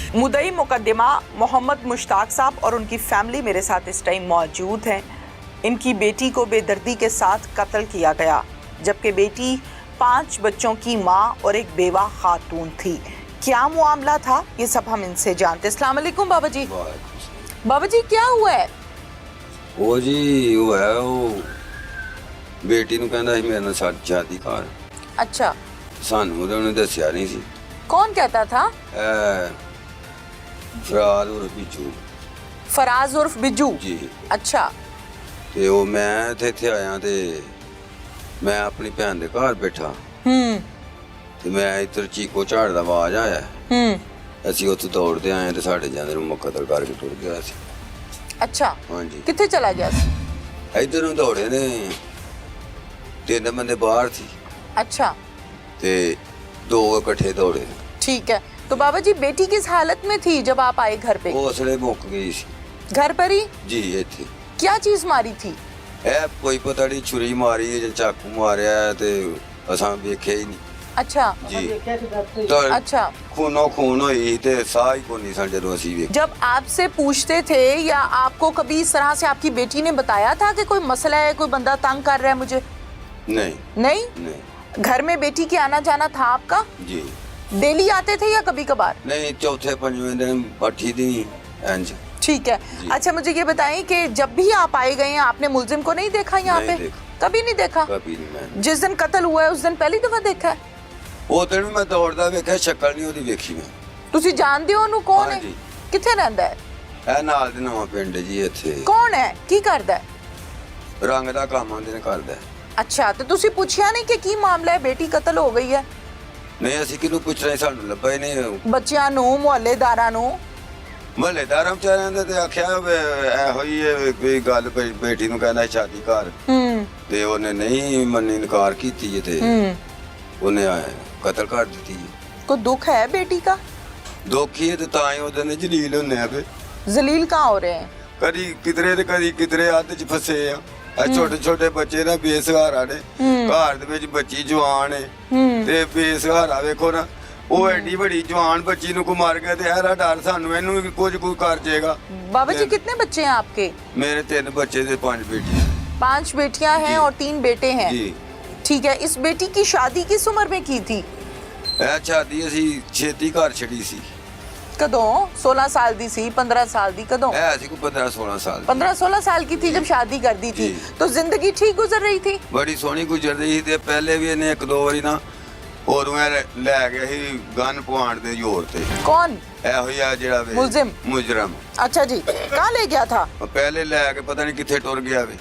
मुद्दई मुकदमा मोहम्मद मुश्ताक साहब और उनकी फैमिली मेरे साथ इस टाइम मौजूद हैं। इनकी बेटी को बेदर्दी के साथ कत्ल किया गया, जबकि बेटी 5 बच्चों की मां और एक बेवा खातून थी। क्या मामला था, ये सब हम इनसे जानते। अस्सलाम वालेकुम बाबा जी। बाबा जी क्या हुआ है? वो जी वो है वो बेटी ਨੂੰ ਕਹਿੰਦਾ ਸੀ ਮੇਰੇ ਨਾਲ शादी कर। अच्छा, ਸਾਨੂੰ ਉਹਨੇ ਦੱਸਿਆ ਨਹੀਂ ਸੀ। कौन कहता था? फराज उर्फ बिजू। फराज उर्फ बिजू जी। अच्छा। ਤੇ ਉਹ ਮੈਂ ਇੱਥੇ ਆਇਆ ਤੇ ਮੈਂ ਆਪਣੀ ਭੈਣ ਦੇ ਘਰ ਬੈਠਾ ਤੇ ਮੈਂ ਇੱਧਰ ਚੀਕੋ ਝਾੜ ਦਾ ਆਵਾਜ਼ ਆਇਆ। ਅਸੀਂ ਉੱਥੇ ਦੌੜਦੇ ਆਏ ਤੇ ਸਾਡੇ ਜਾਂਦੇ ਨੂੰ ਕਤਲ ਕਰਕੇ ਟੁਰ ਗਿਆ ਸੀ। अच्छा, हाँ जी। किथे चला गया सी? ਇੱਧਰ ਨੂੰ ਦੌੜੇ ਨੇ 3 ਬੰਦੇ ਬਾਹਰ ਸੀ। अच्छा, ਤੇ 2 ਇਕੱਠੇ ਦੌੜੇ। ठीक है। तो बाबा जी बेटी किस हालत में थी जब आप आए घर पे? ਉਹ ਅਸਲੇ ਮੁੱਕ ਗਈ ਸੀ। घर पर ही? ਜੀ ਇੱਥੇ। क्या चीज मारी थी? ਇਹ ਕੋਈ ਪਤਾ ਨਹੀਂ ਛੁਰੀ ਮਾਰੀ ਹੈ ਜਾਂ ਚਾਕੂ ਮਾਰਿਆ ਤੇ ਅਸਾਂ ਵੇਖਿਆ ਹੀ ਨਹੀਂ। अच्छा ਜੀ। अच्छा। खूनो खून हुई ते साह ही को नहीं सन जदों असीं वेखे। जब आपसे पूछते थे या आपको कभी इस तरह से आपकी बेटी ने बताया था कि कोई मसला है, कोई बंदा तंग कर रहा है मुझे? नहीं नहीं। नहीं। घर में बेटी के आना जाना था आपका? जी। डेली आते थे या कभी कभार? नहीं, चौथे पंजवें दिन बैठी थी इंज। ठीक है। अच्छा, मुझे ये बताएं कि जब भी आप आए गए हैं आपने मुलजिम को नहीं देखा यहाँ नहीं पे? देखा। कभी नहीं देखा? कभी नहीं मैंने। जिस दिन कत्ल हुआ है उस दिन पहली दफा देखा है? ਉਹ ਦਿਨ ਵੀ ਮੈਂ ਦੌੜਦਾ ਵੇਖਿਆ, ਸ਼ਕਲ ਨਹੀਂ ਉਹਦੀ ਵੇਖੀ ਮੈਂ। ਤੁਸੀਂ ਜਾਣਦੇ ਹੋ ਉਹਨੂੰ? ਕੌਣ ਹੈ? ਹਾਂਜੀ। ਕਿੱਥੇ ਰਹਿੰਦਾ ਹੈ? ਇਹ ਨਾਲ ਦੇ ਨਵਾਂ ਪਿੰਡ ਜੀ ਇੱਥੇ। ਕੌਣ ਹੈ? ਕੀ ਕਰਦਾ ਹੈ? ਰੰਗ ਦਾ ਕੰਮ ਆਂਦੇ ਨੇ ਕਰਦਾ। ਅੱਛਾ, ਤੇ ਤੁਸੀਂ ਪੁੱਛਿਆ ਨਹੀਂ ਕਿ ਕੀ ਮਾਮਲਾ ਹੈ, ਬੇਟੀ ਕਤਲ ਹੋ ਗਈ ਹੈ? ਨਹੀਂ, ਅਸੀਂ ਕਿਹਨੂੰ ਪੁੱਛ ਰਹੇ, ਸਾਨੂੰ ਲੱਭਾ ਹੀ ਨਹੀਂ। ਬੱਚਿਆਂ ਨੂੰ, ਮੁਹੱਲੇਦਾਰਾਂ ਨੂੰ? ਮਹੱਲੇਦਾਰਾਂ ਵਿਚਾਰਿਆਂ ਦੇ ਤੇ ਆਖਿਆ ਇਹੋ ਹੀ ਕੋਈ ਗੱਲ ਬੇਟੀ ਨੂੰ ਕਹਿੰਦਾ ਸ਼ਾਦੀ ਕਰ ਤੇ ਉਹਨੇ ਨਹੀਂ ਮੰਨੀ, ਇਨਕਾਰ ਕੀਤੀ ਤੇ ਉਹਨੇ ਕਤਲ ਕਰ ਦਿੱਤੀ। ਕੋਈ ਦੁੱਖ ਹੈ ਬੇਟੀ का? ਦੁਖੀ ਤੇ ਤਾਂ ਹੀ ਉਹਦੇ ਨੇ ਜਲੀਲ ਹੁੰਨੇ ਆ। जलील कहाँ हो रहे हैं? ਕਦੀ ਕਿਧਰੇ ਤੇ ਕਦੀ ਕਿਧਰੇ ਅੱਧ ਚ ਫਸੇ ਆ। ਇਹ ਛੋਟੇ ਛੋਟੇ ਬੱਚੇ ਨਾ ਬੇਸਹਾਰਾ ਨੇ, ਘਰ ਦੇ ਵਿੱਚ ਬੱਚੀ ਜਵਾਨ ਹੈ ਤੇ ਬੇਸਹਾਰਾ। ਵੇਖੋ ਨਾ, ਉਹ ਐਡੀ ਵੱਡੀ ਜਵਾਨ ਬੱਚੀ ਨੂੰ ਕੋ ਮਾਰ ਗਿਆ ਤੇ ਇਹਦਾ ਡਰ ਸਾਨੂੰ ਇਹਨੂੰ ਵੀ ਕੁਝ ਕੋਈ ਕਰ ਜਾਏਗਾ। बाबा जी कितने बच्चे हैं आपके? ਮੇਰੇ 3 ਬੱਚੇ ਤੇ 5 ਬੇਟੀਆਂ। 5 बेटियां हैं और 3 बेटे हैं। ਜੀ। ठीक है। इस बेटी की शादी किस उम्र में की थी? ਇਹ ਸ਼ਾਦੀ ਅਸੀਂ ਛੇਤੀ ਘਰ ਛੜੀ ਸੀ। कदों? 16 साल दी सी, 15 साल दी? कदों? ਇਹ ਅਸੀਂ ਕੋ 15-16 ਸਾਲ। 15-16 साल की थी जब शादी कर दी थी। तो जिंदगी ठीक गुजर रही थी? ਬੜੀ ਸੋਹਣੀ ਗੁਜ਼ਰਦੀ ਸੀ ਤੇ ਪਹਿਲੇ ਵੀ ਇਹਨੇ 1-2 ਵਾਰੀ ਨਾ ਉਦੋਂ ਇਹ ਲੈ ਗਿਆ ਸੀ ਗਨ ਪਵਾਉਣ ਦੇ ਜ਼ੋਰ ਤੇ। कौन? ਇਹੋ ਹੀ ਆ ਜਿਹੜਾ ਵੇ ਮੁਲਜ਼ਮ। ਮੁਜਰਮ। अच्छा जी, कहाँ ले गया था? ਪਹਿਲੇ ਲੈ ਕੇ ਪਤਾ ਨਹੀਂ ਕਿੱਥੇ ਟੁਰ ਗਿਆ ਵੇ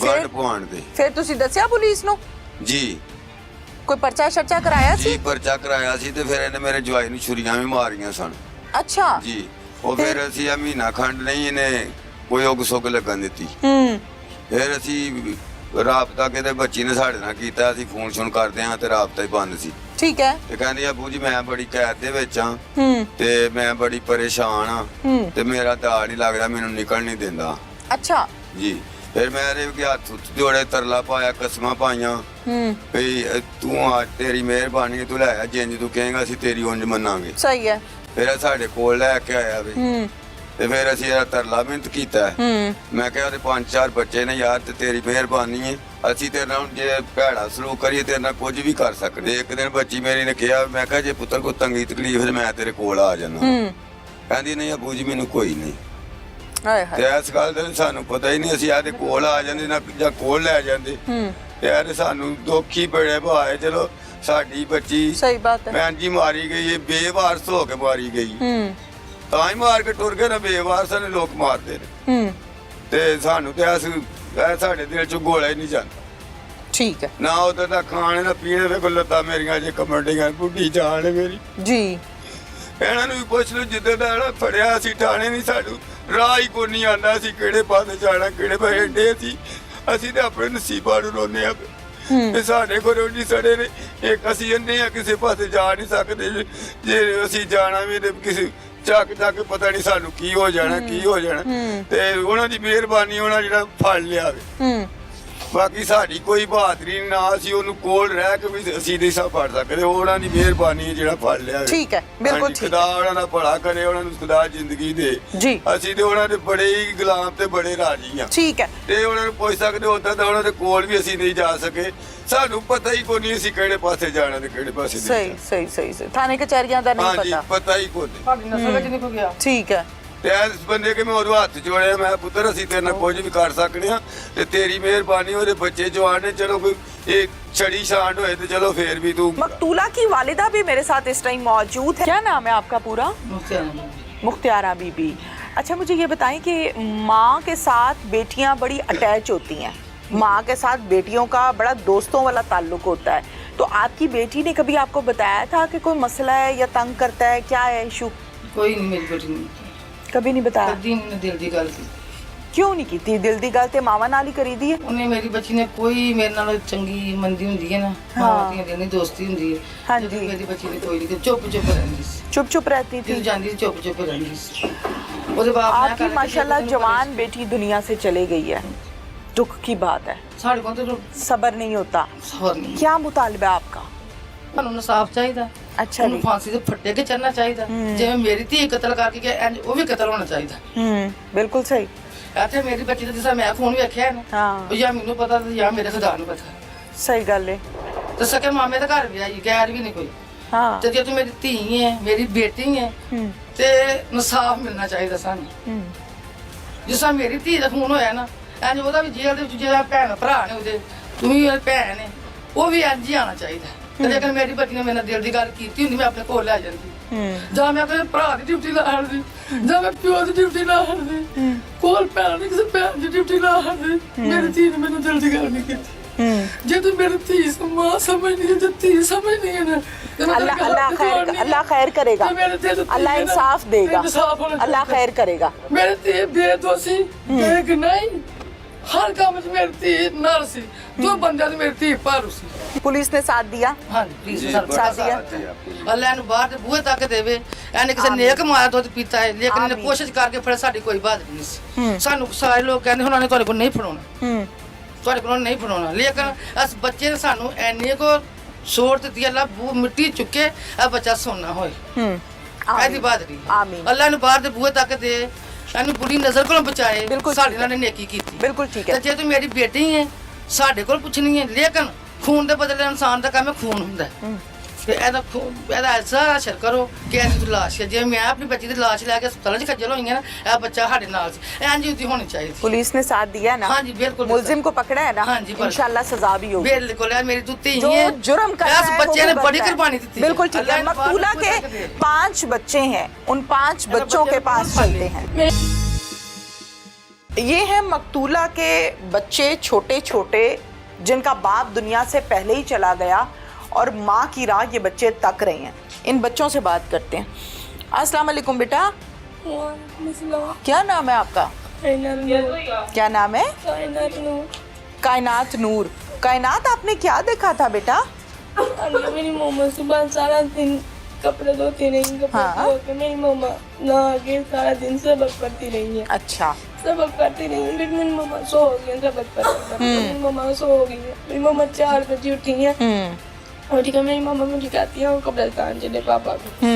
ਗਨ ਪਵਾਉਣ ਦੇ। फिर तुसी दस्या पुलिस ਨੂੰ? ਜੀ। कोई पर्चा शर्चा कराया ਜੀ सी? ਪਰਚਾ ਕਰਾਇਆ ਸੀ ਤੇ ਫਿਰ ਇਹਨੇ ਮੇਰੇ ਜਵਾਈ ਨੂੰ ਛੁਰੀਆਂ ਵੀ ਮਾਰੀਆਂ ਸਨ। अच्छा। ਜੀ। ਉਹ ਫਿਰ ਅਸੀਂ ਆ ਮਹੀਨਾ ਖੰਡ ਨਹੀਂ ਇਹਨੇ ਕੋਈ ਉਗ ਸੁਗ ਲੱਗਣ ਦਿੱਤੀ। ਫਿਰ ਅਸੀਂ ਰਾਬਤਾ ਕਿਤੇ ਬੱਚੀ ਨੇ ਸਾਡੇ ਨਾਲ ਕੀਤਾ, ਅਸੀਂ ਫੋਨ ਸ਼ੋਨ ਕਰਦੇ ਹਾਂ ਤੇ ਰਾਬਤਾ ਹੀ ਬੰਦ ਸੀ। ठीक है। ਤੇ ਕਹਿੰਦੀ ਆ ਬੂ ਜੀ ਮੈਂ ਬੜੀ ਕੈਦ ਦੇ ਵਿੱਚ ਆ ਤੇ ਮੈਂ ਬੜੀ ਪਰੇਸ਼ਾਨ ਆ ਤੇ ਮੇਰਾ ਦਾੜ ਨਹੀਂ ਲੱਗਦਾ, ਮੈਨੂੰ ਨਿਕਲ ਨਹੀਂ ਦਿੰਦਾ। अच्छा। ਜੀ। ਫਿਰ ਮੈਂ ਇਹਦੇ ਕੇ ਹੱਥ ਜੋੜੇ ਤਰਲਾ ਪਾਇਆ, ਕਸਮਾਂ ਪਾਈਆਂ ਵੀ ਤੂੰ ਆ, ਤੇਰੀ ਮਿਹਰਬਾਨੀ, ਤੂੰ ਲੈ ਆ, ਜਿੰਜ ਤੂੰ ਕਹੇਗਾ ਅਸੀਂ ਤੇਰੀ ਉਂਝ ਮੰਨਾਂਗੇ। सही है। ਫਿਰ ਇਹ ਸਾਡੇ ਕੋਲ ਲੈ ਕੇ ਆਇਆ ਵੀ ਤੇ ਫਿਰ ਅਸੀਂ ਇਹਦਾ ਤਰਲਾ ਮਿਹਨਤ ਕੀਤਾ। ਮੈਂ ਕਿਹਾ ਉਹਦੇ 5-4 ਬੱਚੇ ਨੇ ਯਾਰ ਤੇ ਤੇਰੀ ਮਿਹਰਬਾਨੀ ਹੈ, ਅਸੀਂ ਤੇਰੇ ਨਾਲ ਜੇ ਭੈੜਾ ਸਲੂਕ ਕਰੀਏ ਤੇਰੇ ਨਾਲ ਕੁਝ ਵੀ ਕਰ ਸਕਦੇ। ਇੱਕ ਦਿਨ ਬੱਚੀ ਮੇਰੀ ਨੇ ਕਿਹਾ, ਮੈਂ ਕਿਹਾ ਜੇ ਪੁੱਤਰ ਕੋ ਤੰਗੀ ਤਕਲੀਫ ਤੇ ਮੈਂ ਤੇਰੇ ਕੋਲ ਆ ਜਾਣਾ। ਕਹਿੰਦੀ ਨਹੀਂ ਅਬੂ ਜੀ ਮੈਨੂੰ ਕੋਈ ਨਹੀਂ। हाय हाय। ਤੇ ਇਸ ਗੱਲ ਦਾ ਸਾਨੂੰ ਪਤਾ ਹੀ ਨਹੀਂ, ਅਸੀਂ ਆਦੇ ਕੋਲ ਆ ਜਾਂਦੇ ਨਾ ਜਾਂ ਕੋਲ ਲੈ ਜਾਂਦੇ। ਯਾਰ ਸਾਨੂੰ ਦੁੱਖ ਹੀ ਬੜੇ ਭਾਏ। ਚਲੋ ਸਾਡੀ ਬੱਚੀ सही बात है। ਭੈਣ ਜੀ ਮਾਰੀ ਗਈ, ਇਹ ਬੇਵਾਰਸ ਹੋ ਕੇ ਮਾਰੀ ਗਈ। ਤਾਂ ਹੀ ਮਾਰ ਕੇ ਟੁਰ ਗਏ ਨਾ, ਬੇਵਾਰਸਾਂ ਨੇ ਲੋਕ ਮਾਰਦੇ ਨੇ। ਤੇ ਸਾਨੂੰ ਤੇ ਇਹ ਸਾਡੇ ਦਿਲ ਚ ਗੋਲਾ ਹੀ ਨਹੀਂ ਜਾਂਦਾ। ठीक है ਨਾ ਉਧਰ ਦਾ ਖਾਣੇ ਨਾ ਪੀਣੇ ਵੇ ਲੱਤਾਂ ਮੇਰੀਆਂ ਜੇ ਕਮੰਡੀਆਂ, ਬੁੱਢੀ ਜਾਨ ਹੈ ਮੇਰੀ। जी। ਇਹਨਾਂ ਨੂੰ ਵੀ ਪੁੱਛ ਲਓ, ਜਿੱਦਾਂ ਦਾ ਜਿਹੜਾ ਫੜਿਆ ਸੀ ਠਾਣੇ ਨਹੀਂ, ਸਾਨੂੰ ਰਾਹ ਹੀ ਕੋਈ ਨਹੀਂ ਆਉਂਦਾ ਸੀ ਕਿਹੜੇ ਪਾਸੇ ਜਾਣਾ, ਕਿਹੜੇ ਪਾਸੇ ਡੇ ਸੀ। ਅਸੀਂ ਤੇ ਆਪਣੇ ਨਸੀਬਾਂ ਨੂੰ ਰੋਂਦੇ ਆ ਤੇ ਸਾਡੇ ਕੋਲ ਰੋਟੀ ਸੜੇ ਨੇ। ਇੱਕ ਅਸੀਂ ਇੰਨੇ ਆ ਕਿਸੇ ਪਾਸੇ ਜਾ ਨਹੀਂ ਸਕਦੇ, ਜੇ ਅਸੀਂ ਜਾਣਾ ਵੀ ਤੇ ਕਿਸੇ ਚੱਕ ਚੱਕ ਪਤਾ ਨਹੀਂ ਸਾਨੂੰ ਕੀ ਹੋ ਜਾਣਾ, ਕੀ ਹੋ ਜਾਣਾ। ਤੇ ਉਹਨਾਂ ਦੀ ਮਿਹਰਬਾਨੀ, ਉਹਨਾਂ ਜਿਹੜਾ ਫੜ ਲਿਆ ਵੇ ਬਾਕੀ ਸਾਡੀ ਕੋਈ ਬਹਾਦਰੀ ਨਾ, ਅਸੀਂ ਉਹਨੂੰ ਕੋਲ ਰਹਿ ਕੇ ਵੀ ਅਸੀਂ ਨਹੀਂ ਸਾ ਫੜ ਸਕਦੇ। ਉਹਨਾਂ ਦੀ ਮਿਹਰਬਾਨੀ ਹੈ ਜਿਹੜਾ ਫੜ ਲਿਆ। ਠੀਕ ਹੈ, ਬਿਲਕੁਲ ਠੀਕ ਖੁਦਾ ਉਹਨਾਂ ਦਾ ਭਲਾ ਕਰੇ, ਉਹਨਾਂ ਨੂੰ ਖੁਦਾ ਜ਼ਿੰਦਗੀ ਦੇ ਜੀ। ਅਸੀਂ ਤੇ ਉਹਨਾਂ ਦੇ ਬੜੇ ਹੀ ਗੁਲਾਮ ਤੇ ਬੜੇ ਰਾਜੀ ਆ। ਠੀਕ ਹੈ, ਤੇ ਉਹਨਾਂ ਨੂੰ ਪੁੱਛ ਸਕਦੇ ਉਦਾਂ ਤਾਂ ਉਹਨਾਂ ਦੇ ਕੋਲ ਵੀ ਅਸੀਂ ਨਹੀਂ ਜਾ ਸਕੇ। ਸਾਨੂੰ ਪਤਾ ਹੀ ਕੋਈ ਨਹੀਂ ਅਸੀਂ ਕਿਹੜੇ ਪਾਸੇ ਜਾਣਾ ਤੇ ਕਿਹੜੇ ਪਾਸੇ ਨਹੀਂ ਸਹੀ ਜਾਣਾ। ਸਹੀ ਸਹੀ ਸਹੀ ਥਾਣੇ ਕਚਹਿਰੀਆਂ ਦਾ ਨਹੀਂ ਹਾਂਜੀ ਪਤਾ। ਪਤਾ ਹੀ ਕੋਈ ਨਹੀਂ। ਸਾਡੀ ਨਸਲ ਵਿੱਚ ਨਹੀਂ ਕੋਈ ਗਿਆ। ਠੀਕ ਹੈ, ਤੇ ਇਸ ਬੰਦੇ ਕੇ ਮੈਂ ਉਹਦੇ ਹੱਥ ਜੋੜਿਆ, ਮੈਂ ਪੁੱਤਰ ਅਸੀਂ ਤੇਰੇ ਨਾਲ ਕੁਝ ਵੀ ਕਰ ਸਕਦੇ ਆ ਤੇ ਤੇਰੀ ਮਿਹਰਬਾਨੀ। ਉਹਦੇ ਬੱਚੇ ਜਵਾਨ ਨੇ, चलो कोई एक छड़ी छांट होए तो चलो फिर भी तू। मकतूला की वालिदा भी मेरे साथ इस टाइम मौजूद है। क्या नाम है आपका पूरा? मुख्तियारा बीबी। अच्छा मुझे ये बताएं कि माँ के साथ बेटियाँ बड़ी अटैच होती हैं, माँ के साथ बेटियों का बड़ा दोस्तों वाला ताल्लुक होता है, तो आपकी बेटी ने कभी आपको बताया था कि कोई मसला है या तंग करता है, क्या है इशू? कोई नहीं, मेरी बेटी ने कभी नहीं बताया? कभी नहीं दिल दी गल की। क्यों नहीं की थी? दिल दी गल ते मावा नाल ही करी दी है। ਉਹਨੇ ਮੇਰੀ ਬੱਚੀ ਨੇ ਕੋਈ ਮੇਰੇ ਨਾਲ ਚੰਗੀ ਮੰਦੀ ਹੁੰਦੀ ਹੈ ਨਾ, ਮਾਂ ਦੀਆਂ ਦਿਲ ਦੋਸਤੀ ਹੁੰਦੀ ਹੈ। ਹਾਂਜੀ। ਜਦੋਂ ਮੇਰੀ ਬੱਚੀ ਨੇ ਕੋਈ ਨਹੀਂ, ਚੁੱਪ ਰਹਿੰਦੀ ਸੀ। चुप चुप रहती थी। ਜਦੋਂ ਜਾਂਦੀ ਸੀ ਚੁੱਪ ਰਹਿੰਦੀ ਸੀ। ਉਹਦੇ ਬਾਪ ਨੇ आपकी माशाल्लाह जवान बेटी दुनिया से चले गई है, दुख की बात है, ਸਾਡੇ ਕੋਲ ਤਾਂ सब्र नहीं होता। ਸਬਰ ਨਹੀਂ। क्या मुतालबा है आपका? ਸਾਨੂੰ ਇਨਸਾਫ ਚਾਹੀਦਾ। अच्छा ਉਹਨੂੰ जी। ਫਾਂਸੀ ਤੇ ਫੱਟੇ ਕੇ ਚੜਨਾ ਚਾਹੀਦਾ। ਜਿਵੇਂ ਮੇਰੀ ਧੀ ਕਤਲ ਕਰਕੇ ਗਿਆ, ਇੰਜ ਉਹ ਵੀ ਕਤਲ ਹੋਣਾ ਚਾਹੀਦਾ। बिल्कुल सही। ਇੱਥੇ ਮੇਰੀ ਬੱਚੀ ਦਾ ਜਿਸਾ ਮੈਂ ਫੋਨ ਵੇਖਿਆ ਨਾ, हाँ ਉਹ ਜਾਂ ਮੈਨੂੰ ਪਤਾ ਤੇ ਜਾਂ ਮੇਰੇ ਖੁਦਾ ਨੂੰ ਪਤਾ। सही गल है। ਤੇ ਸਕੇ ਮਾਮੇ ਦਾ ਘਰ ਵੀ ਆਈ, ਗੈਰ ਵੀ ਨਹੀਂ ਕੋਈ। हाँ ਤੇ ਜੇ ਤੂੰ ਮੇਰੀ ਧੀ ਹੈ, ਮੇਰੀ ਬੇਟੀ ਹੈ, ਤੇ ਇਨਸਾਫ ਮਿਲਣਾ ਚਾਹੀਦਾ ਸਾਨੂੰ। ਜਿਸ ਤਰ੍ਹਾਂ ਮੇਰੀ ਧੀ ਦਾ ਖੂਨ ਹੋਇਆ ਨਾ, ਇੰਜ ਉਹਦਾ ਵੀ ਜੇਲ੍ਹ ਦੇ ਵਿੱਚ ਜਿਹੜਾ ਭੈਣ ਭਰਾ ਨੇ ਉਹਦੇ, ਤੂੰ ਵੀ ਭੈਣ ਹੈ, ਉਹ ਵੀ ਇੰਜ ਹੀ ਆਉਣਾ ਚਾਹੀਦਾ। ਤੇ ਜੇਕਰ ਮੇਰੀ ਬੱਚੀ ਨੇ ਮੇਰੇ ਨਾਲ ਦਿਲ ਦੀ ਗੱਲ ਕੀਤੀ ਹੁੰਦੀ, ਮੈਂ ਆਪਣੇ ਕੋਲ ਲੈ ਜਾਂਦੀ। ਜਾਂ ਮੈਂ ਆਪਣੇ ਭਰਾ ਦੀ ਡਿਊਟੀ ਲਾ ਹੜਦੀ, ਜਾਂ ਮੈਂ ਪਿਓ ਦੀ ਡਿਊਟੀ ਲਾ ਹੜਦੀ, ਕੋਲ ਭੈਣ ਦੀ ਕਿਸੇ ਭੈਣ ਦੀ ਡਿਊਟੀ ਲਾ ਹੜਦੀ। ਮੇਰੀ ਧੀ ਨੇ ਮੈਨੂੰ ਦਿਲ ਦੀ ਗੱਲ ਨਹੀਂ ਕੀਤੀ। ਜੇ ਤੂੰ ਮੇਰੀ ਧੀ ਮਾਂ ਸਮਝਦੀ ਹੈ, ਜੇ ਧੀ ਸਮਝਦੀ ਹੈ ਨਾ, अल्लाह खैर करेगा, अल्लाह इंसाफ देगा, अल्लाह खैर करेगा। मेरे धी बेदोषी बेगुनाही हर काम में मेरी धी नर सी, दो बंदे ने मेरी धी पारू सी। पुलिस ने साथ दिया। हाँ प्लीज साथ दिया। अल्लाह ने बाहर दे बूहे तक देवे। एने किसी नेक माया दुध पीता है, लेकिन इन्हें कोशिश करके फिर साडी कोई बात नहीं सी। सानू सारे लोग कहंदे हुण तुहाडे कोल नहीं फड़ाउणा, तुहाडे कोल नहीं फड़ाउणा, लेकिन अस बच्चे ने सानू एने को सोच दी, अल्लाह बू मिट्टी चुके आ बच्चा सोना होए। ऐसी बात नहीं, अल्लाह ने बाहर दे बूहे तक दे, एनु बुरी नजर कोलों बचाए। साडे नाल नेकी कीती। बिल्कुल ठीक है। ते जे तू मेरी बेटी है, साडे कोल पुछनी है, लेकिन खून दे बदले इंसान दा काम खून हुंदा है। ते एदा ऐसा असर करो कि एदी लाश है, जे मैं अपनी बच्ची दी लाश लैके अस्पताल च खज्जल होई ना, ए बच्चा साडे नाल सी, इंज ही होनी चाहिए। पुलिस ने साथ दिया ना? हाँ जी बिल्कुल। मुलजिम को पकड़ा है ना? हाँ जी इंशाल्लाह सजा भी होगी। बिल्कुल है, मेरी दूती जो है, जुर्म कर रहा है बच्चे ने बड़ी कुर्बानी दी। बिल्कुल ठीक है। मकतूला के 5 बच्चे हैं, उन 5 बच्चों के पास चलते हैं। ये है मकतूला के बच्चे, छोटे छोटे, जिनका बाप दुनिया से पहले ही चला गया और माँ की राह ये बच्चे तक रहे हैं। इन बच्चों से बात करते हैं। अस्सलाम वालेकुम बेटा, क्या नाम है आपका? क्या नाम है? कायनात नूर। कायनात, आपने क्या देखा था बेटा? मेरी मम्मा सुबह सारा दिन कपड़े धोती रही, कपड़े धो के मेरी मम्मा नहा के सारा दिन सबक पढ़ती रही है। अच्छा। सबक पढ़ती रही है, लेकिन मेरी मम्मा सो हो गई, सबक पढ़ती मेरी मम्मा सो हो गई है। मेरी मम्मा 4 बजे उठी है और ठीक है, मेरी मम्मा मुझे कहती है वो कब्रिस्तान चले पापा को।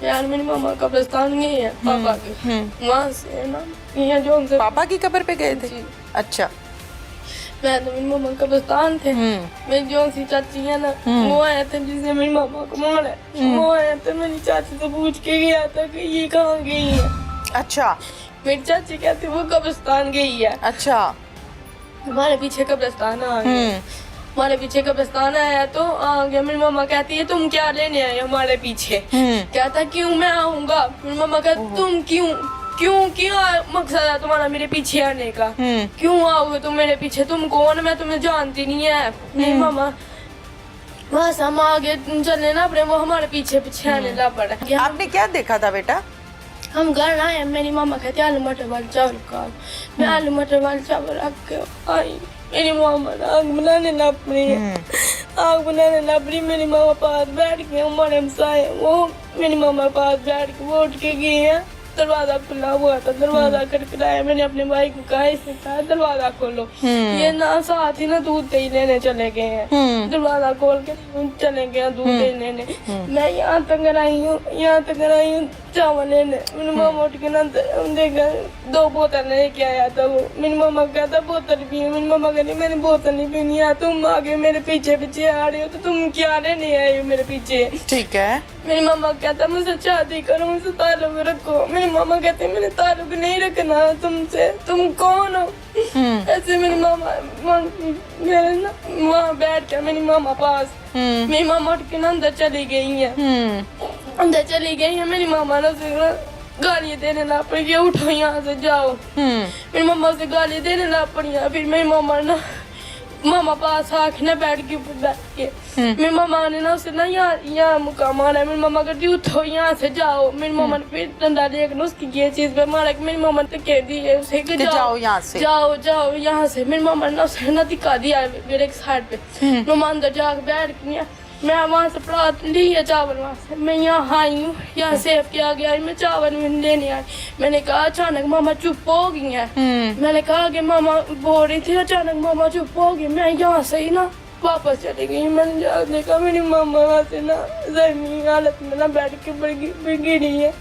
यार मेरी मम्मा कब्रिस्तान गई है पापा के, वहाँ से ना यहाँ जो उनसे पापा की कब्र पे गए थे? अच्छा। मैं तो मेरी मम्मा कब्रिस्तान थे, मेरी जो सी चाची है ना, वो आया था जिसने मेरी मम्मा को मारा है, वो आया था मेरी चाची से पूछ के गया था कि ये कहाँ गई है। अच्छा। मेरी चाची कहती वो कब्रिस्तान गई है। अच्छा। हमारे पीछे कब्रिस्तान आ गया, हमारे पीछे कब्रिस्तान आया तो आ गया। मेरी मम्मा कहती है तुम क्या लेने आए हमारे पीछे? कहता क्यों मैं आऊंगा? मेरी मम्मा कहती तुम क्यों मकसद है तुम्हारा मेरे पीछे आने का? क्यों आओगे तुम मेरे पीछे? तुम कौन? मैं तुम्हें जानती नहीं है। मेरी मम्मा बस हम आगे चले ना अपने, वो हमारे पीछे पीछे आने लग पड़ा। आपने क्या देखा था बेटा? हम घर आए, मेरी मम्मा कहती आलू मटर वाले चावल खाओ। मैं आलू मटर वाले चावल रख के आई, मेरी मामा आग बनाने लग पड़ी है। आग बनाने लग पड़ी, मेरी मामा पास बैठ के, हमारे हमसाए वो मेरी मामा पास बैठ के वो उठ के गई है। दरवाजा खुला हुआ था, दरवाजा खटखटाया, मैंने अपने भाई को कहा, इसने कहा दरवाजा खोलो। ये ना साथ ही ना दूध दही लेने चले गए हैं, दरवाजा खोल के चले गए दूध दही लेने। मैं यहाँ तक आई हूँ चावल लेने। मेरी मामा उठ के ना देखा 2 बोतल लेके आया था वो। मेरी मामा कहता बोतल पी, मेरी मामा कहती मैंने बोतल नहीं पीनी है, तुम आगे मेरे पीछे पीछे आ रहे हो तो तुम क्या लेने आए हो मेरे पीछे। ठीक है। मेरी मामा कहता मुझसे शादी करो, मुझसे ताल्लुक रखो। मेरी मामा कहते मेरे ताल्लुक नहीं रखना तुमसे, तुम कौन हो। ऐसे मेरी मामा मेरे ना वहाँ बैठ के मेरी मामा पास, मेरी मामा उठ के ना अंदर चली गई है, अंदर चली गई है। मेरी मामा ना गालियाँ देने लग पड़ी, उठो यहाँ से जाओ। मेरी मामा से गाली देने लग पड़ी। फिर मेरी मामा पास आके ना बैठ के बैठ के मेरी मामा ने ना उसे ना यहाँ मुक्का मारा। मेरी मामा कहती उठो यहाँ से जाओ। मेरी मामा ने फिर डंडा लेकर ना उसकी ये चीज पे मारा। मेरी मामा ने कह दी उसे कि जाओ यहाँ से, जाओ यहाँ से। मेरी मामा ने उसे ना दिखा दिया मेरे साइड पे। मामा अंदर जाकर बैठ गया। मैं वहाँ से प्रात ली है चावल, वहाँ से मैं यहाँ आई हूँ, यहाँ सेव किया गया, मैं चावल लेने आई। मैंने कहा अचानक मामा चुप हो गई है। मैंने कहा कि मामा बोल रही थी, अचानक मामा चुप हो गई। मैं यहाँ से ही ना वापस चली गई। मैंने देखा मेरी मामा वहाँ से ना जमीन हालत में ना बैठ के गिरी है।